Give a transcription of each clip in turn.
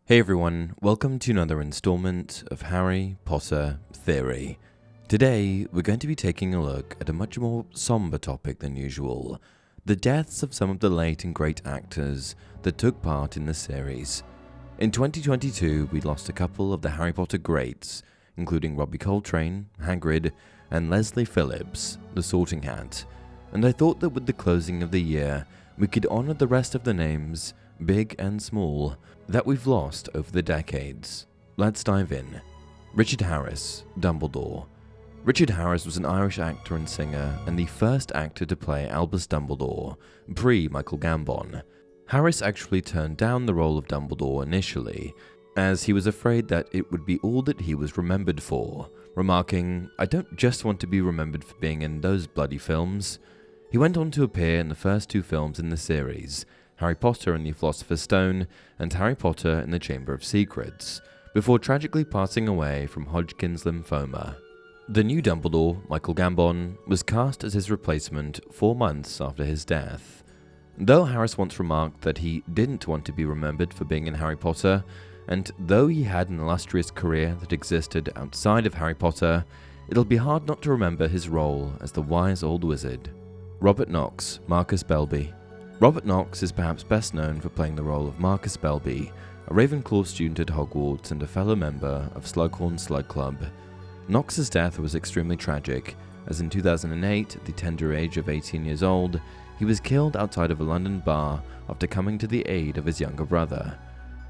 Hey everyone, welcome to another installment of Harry Potter Theory. Today, we're going to be taking a look at a much more somber topic than usual, the deaths of some of the late and great actors that took part in the series. In 2022, we lost a couple of the Harry Potter greats, including Robbie Coltrane, Hagrid, and Leslie Phillips, the Sorting Hat, and I thought that with the closing of the year, we could honor the rest of the names, big and small, that we've lost over the decades. Let's dive in. Richard Harris, Dumbledore. Richard Harris was an Irish actor and singer, and the first actor to play Albus Dumbledore, pre-Michael Gambon. Harris actually turned down the role of Dumbledore initially, as he was afraid that it would be all that he was remembered for, remarking, "I don't just want to be remembered for being in those bloody films." He went on to appear in the first two films in the series, Harry Potter and the Philosopher's Stone, and Harry Potter and the Chamber of Secrets, before tragically passing away from Hodgkin's lymphoma. The new Dumbledore, Michael Gambon, was cast as his replacement 4 months after his death. Though Harris once remarked that he didn't want to be remembered for being in Harry Potter, and though he had an illustrious career that existed outside of Harry Potter, it'll be hard not to remember his role as the wise old wizard. Robert Knox, Marcus Belby. Robert Knox is perhaps best known for playing the role of Marcus Belby, a Ravenclaw student at Hogwarts and a fellow member of Slughorn Slug Club. Knox's death was extremely tragic, as in 2008, at the tender age of 18 years old, he was killed outside of a London bar after coming to the aid of his younger brother.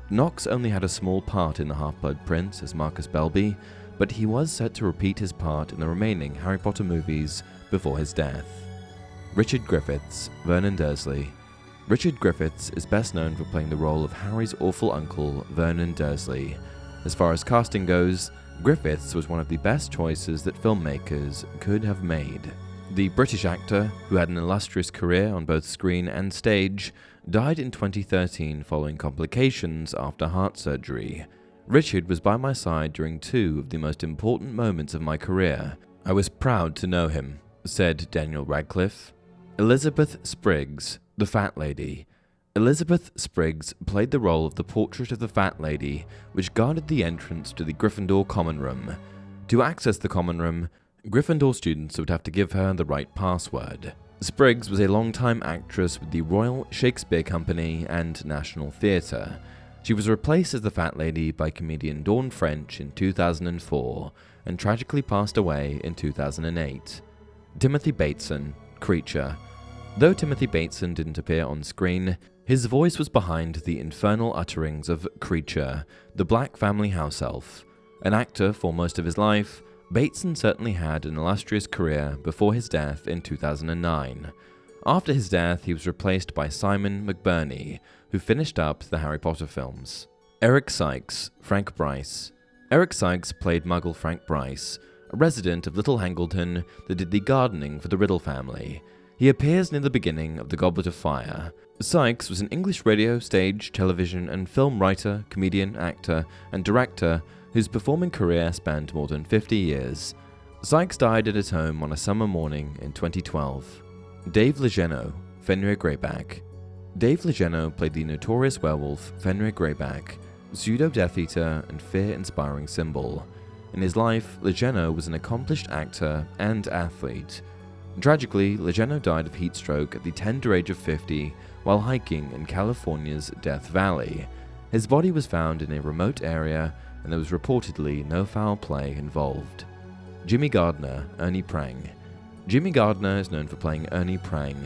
Knox only had a small part in The Half-Blood Prince as Marcus Belby, but he was set to repeat his part in the remaining Harry Potter movies before his death. Richard Griffiths, Vernon Dursley. Richard Griffiths is best known for playing the role of Harry's awful uncle, Vernon Dursley. As far as casting goes, Griffiths was one of the best choices that filmmakers could have made. The British actor, who had an illustrious career on both screen and stage, died in 2013 following complications after heart surgery. Richard was by my side during 2 of the most important moments of my career. I was proud to know him, said Daniel Radcliffe. Elizabeth Spriggs, the Fat Lady. Elizabeth Spriggs played the role of the portrait of the Fat Lady, which guarded the entrance to the Gryffindor Common Room. To access the Common Room, Gryffindor students would have to give her the right password. Spriggs was a long-time actress with the Royal Shakespeare Company and National Theatre. She was replaced as the Fat Lady by comedian Dawn French in 2004, and tragically passed away in 2008. Timothy Bateson, Kreacher. Though Timothy Bateson didn't appear on screen, his voice was behind the infernal utterings of Kreacher, the Black family house elf. An actor for most of his life, Bateson certainly had an illustrious career before his death in 2009. After his death, he was replaced by Simon McBurney, who finished up the Harry Potter films. Eric Sykes, Frank Bryce. Eric Sykes played Muggle Frank Bryce, a resident of Little Hangleton that did the gardening for the Riddle family. He appears near the beginning of The Goblet of Fire. Sykes was an English radio, stage, television, and film writer, comedian, actor, and director whose performing career spanned more than 50 years. Sykes died at his home on a summer morning in 2012. Dave Legeno, Fenrir Greyback. Dave Legeno played the notorious werewolf Fenrir Greyback, pseudo-Death Eater and fear-inspiring symbol. In his life, Legeno was an accomplished actor and athlete. Tragically, Legeno died of heat stroke at the tender age of 50 while hiking in California's Death Valley. His body was found in a remote area, and there was reportedly no foul play involved. Jimmy Gardner-Ernie Prang. Jimmy Gardner is known for playing Ernie Prang,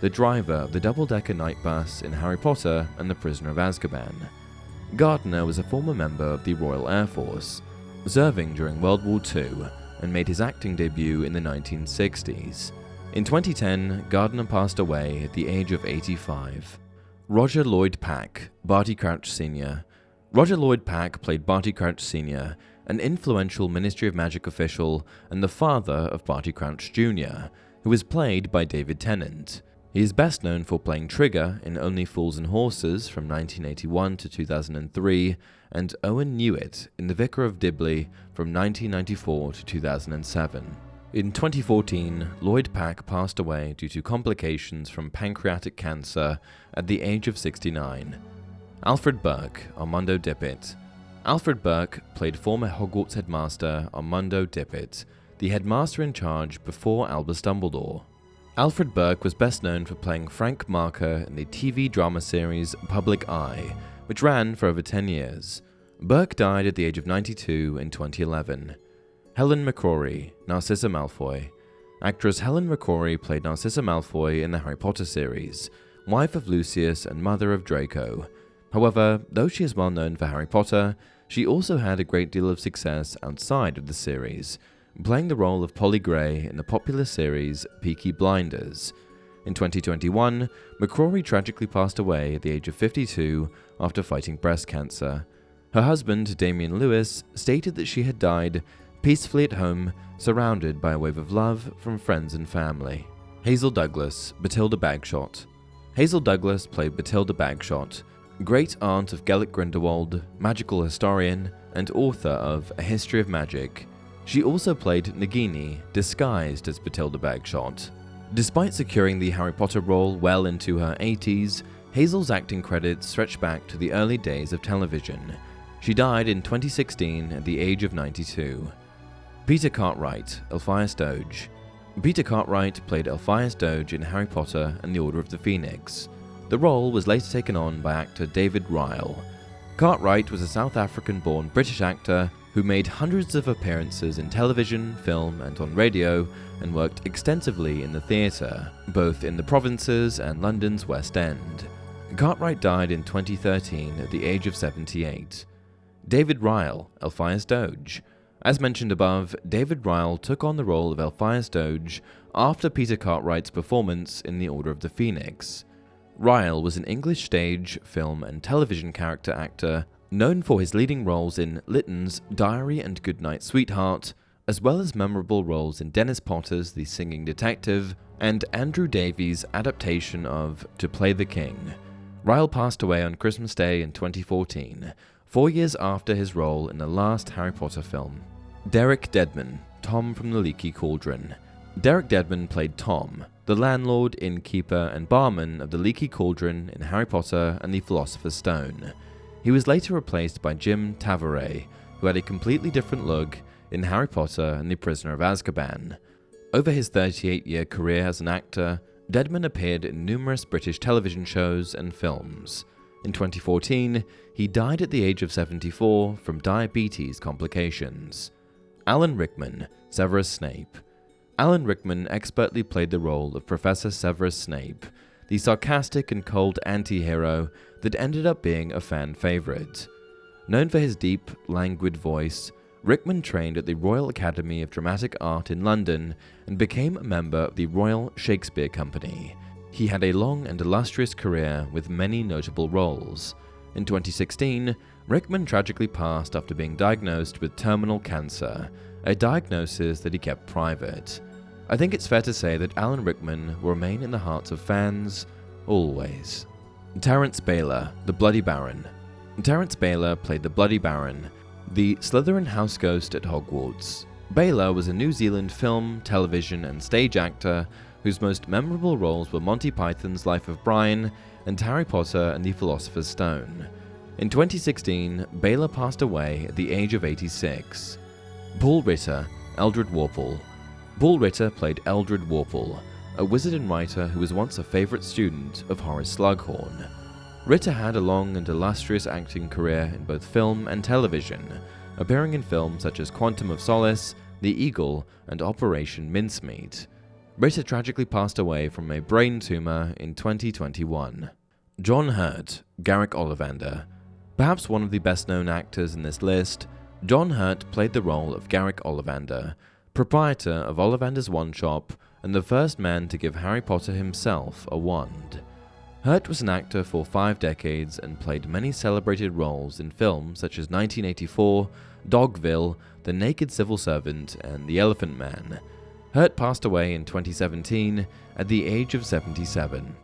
the driver of the double-decker Knight Bus in Harry Potter and the Prisoner of Azkaban. Gardner was a former member of the Royal Air Force, serving during World War II, and made his acting debut in the 1960s. In 2010, Gardner passed away at the age of 85. Roger Lloyd Pack, Barty Crouch Sr. Roger Lloyd Pack played Barty Crouch Sr., an influential Ministry of Magic official and the father of Barty Crouch Jr., who was played by David Tennant. He is best known for playing Trigger in Only Fools and Horses from 1981 to 2003, and Owen Newitt in The Vicar of Dibley from 1994 to 2007. In 2014, Lloyd Pack passed away due to complications from pancreatic cancer at the age of 69. Alfred Burke, Armando Dippet. Alfred Burke played former Hogwarts headmaster Armando Dippet, the headmaster in charge before Albus Dumbledore. Alfred Burke was best known for playing Frank Marker in the TV drama series Public Eye, which ran for over 10 years. Burke died at the age of 92 in 2011. Helen McCrory, Narcissa Malfoy. Actress Helen McCrory played Narcissa Malfoy in the Harry Potter series, wife of Lucius and mother of Draco. However, though she is well known for Harry Potter, she also had a great deal of success outside of the series, playing the role of Polly Gray in the popular series Peaky Blinders. In 2021, McCrory tragically passed away at the age of 52 after fighting breast cancer. Her husband, Damian Lewis, stated that she had died peacefully at home, surrounded by a wave of love from friends and family. Hazel Douglas, Bathilda Bagshot. Hazel Douglas played Bathilda Bagshot, great aunt of Gellert Grindelwald, magical historian, and author of A History of Magic. She also played Nagini, disguised as Bathilda Bagshot. Despite securing the Harry Potter role well into her 80s, Hazel's acting credits stretch back to the early days of television. She died in 2016 at the age of 92. Peter Cartwright, Alpheus Doge. Peter Cartwright played Alpheus Doge in Harry Potter and the Order of the Phoenix. The role was later taken on by actor David Ryle. Cartwright was a South African-born British actor who made hundreds of appearances in television, film, and on radio, and worked extensively in the theatre, both in the provinces and London's West End. Cartwright died in 2013 at the age of 78. David Ryle, Alpheus Doge. As mentioned above, David Ryle took on the role of Alpheus Doge after Peter Cartwright's performance in The Order of the Phoenix. Ryle was an English stage, film, and television character actor known for his leading roles in Lytton's Diary and Goodnight Sweetheart, as well as memorable roles in Dennis Potter's The Singing Detective and Andrew Davies' adaptation of To Play the King. Ryle passed away on Christmas Day in 2014, 4 years after his role in the last Harry Potter film. Derek Deadman, Tom from the Leaky Cauldron. Derek Deadman played Tom, the landlord, innkeeper, and barman of the Leaky Cauldron in Harry Potter and the Philosopher's Stone. He was later replaced by Jim Tavaret, who had a completely different look in Harry Potter and the Prisoner of Azkaban. Over his 38-year career as an actor, Deadman appeared in numerous British television shows and films. In 2014, he died at the age of 74 from diabetes complications. Alan Rickman, Severus Snape. Alan Rickman expertly played the role of Professor Severus Snape, the sarcastic and cold anti-hero that ended up being a fan favorite. Known for his deep, languid voice, Rickman trained at the Royal Academy of Dramatic Art in London and became a member of the Royal Shakespeare Company. He had a long and illustrious career with many notable roles. In 2016, Rickman tragically passed after being diagnosed with terminal cancer, a diagnosis that he kept private. I think it's fair to say that Alan Rickman will remain in the hearts of fans, always. Terence Baylor, the Bloody Baron. Terence Baylor played the Bloody Baron, the Slytherin house ghost at Hogwarts. Baylor was a New Zealand film, television, and stage actor whose most memorable roles were Monty Python's Life of Brian and Harry Potter and the Philosopher's Stone. In 2016, Baylor passed away at the age of 86. Paul Ritter, Eldred Warple. Paul Ritter played Eldred Warple, a wizard and writer who was once a favorite student of Horace Slughorn. Ritter had a long and illustrious acting career in both film and television, appearing in films such as Quantum of Solace, The Eagle, and Operation Mincemeat. Ritter tragically passed away from a brain tumor in 2021. John Hurt, Garrick Ollivander. Perhaps one of the best-known actors in this list, John Hurt played the role of Garrick Ollivander, proprietor of Ollivander's Wand Shop and the first man to give Harry Potter himself a wand. Hurt was an actor for 5 decades and played many celebrated roles in films such as 1984, Dogville, The Naked Civil Servant, and The Elephant Man. Hurt passed away in 2017 at the age of 77.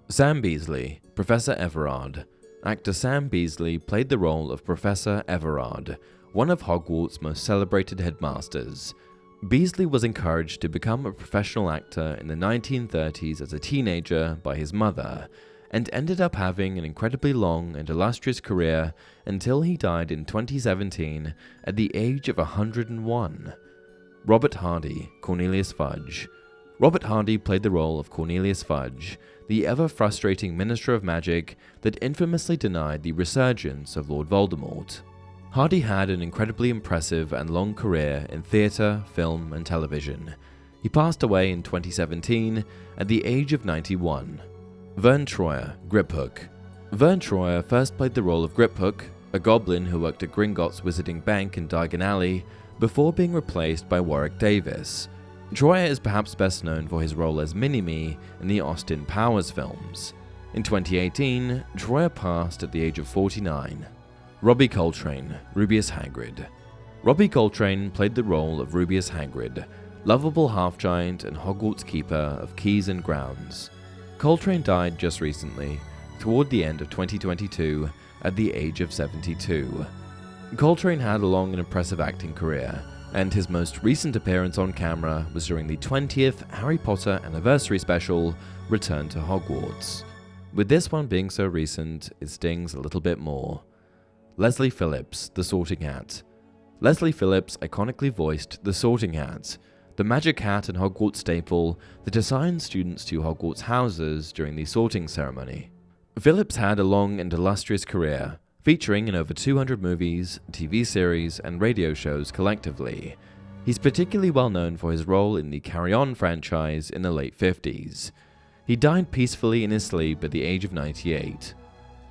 Sam Beasley, Professor Everard. Actor Sam Beasley played the role of Professor Everard, one of Hogwarts' most celebrated headmasters. Beasley was encouraged to become a professional actor in the 1930s as a teenager by his mother, and ended up having an incredibly long and illustrious career until he died in 2017 at the age of 101. Robert Hardy, Cornelius Fudge. Robert Hardy played the role of Cornelius Fudge, the ever-frustrating Minister of Magic that infamously denied the resurgence of Lord Voldemort. Hardy had an incredibly impressive and long career in theatre, film, and television. He passed away in 2017 at the age of 91. Vern Troyer, Griphook. Vern Troyer first played the role of Griphook, a goblin who worked at Gringotts Wizarding Bank in Diagon Alley, before being replaced by Warwick Davis. Troyer is perhaps best known for his role as Mini-Me in the Austin Powers films. In 2018, Troyer passed at the age of 49. Robbie Coltrane, Rubeus Hagrid. Robbie Coltrane played the role of Rubeus Hagrid, lovable half-giant and Hogwarts keeper of keys and grounds. Coltrane died just recently, toward the end of 2022, at the age of 72. Coltrane had a long and impressive acting career, and his most recent appearance on camera was during the 20th Harry Potter anniversary special, Return to Hogwarts. With this one being so recent, it stings a little bit more. Leslie Phillips, The Sorting Hat. Leslie Phillips iconically voiced the Sorting Hat, the magic hat and Hogwarts staple that assigns students to Hogwarts houses during the sorting ceremony. Phillips had a long and illustrious career, featuring in over 200 movies, TV series, and radio shows collectively. He's particularly well known for his role in the Carry On franchise in the late 50s. He died peacefully in his sleep at the age of 98.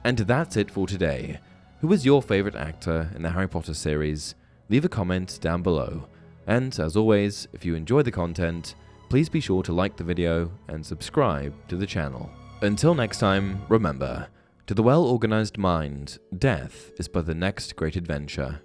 And that's it for today. Who was your favorite actor in the Harry Potter series? Leave a comment down below. And as always, if you enjoy the content, please be sure to like the video and subscribe to the channel. Until next time, remember, to the well-organized mind, death is but the next great adventure.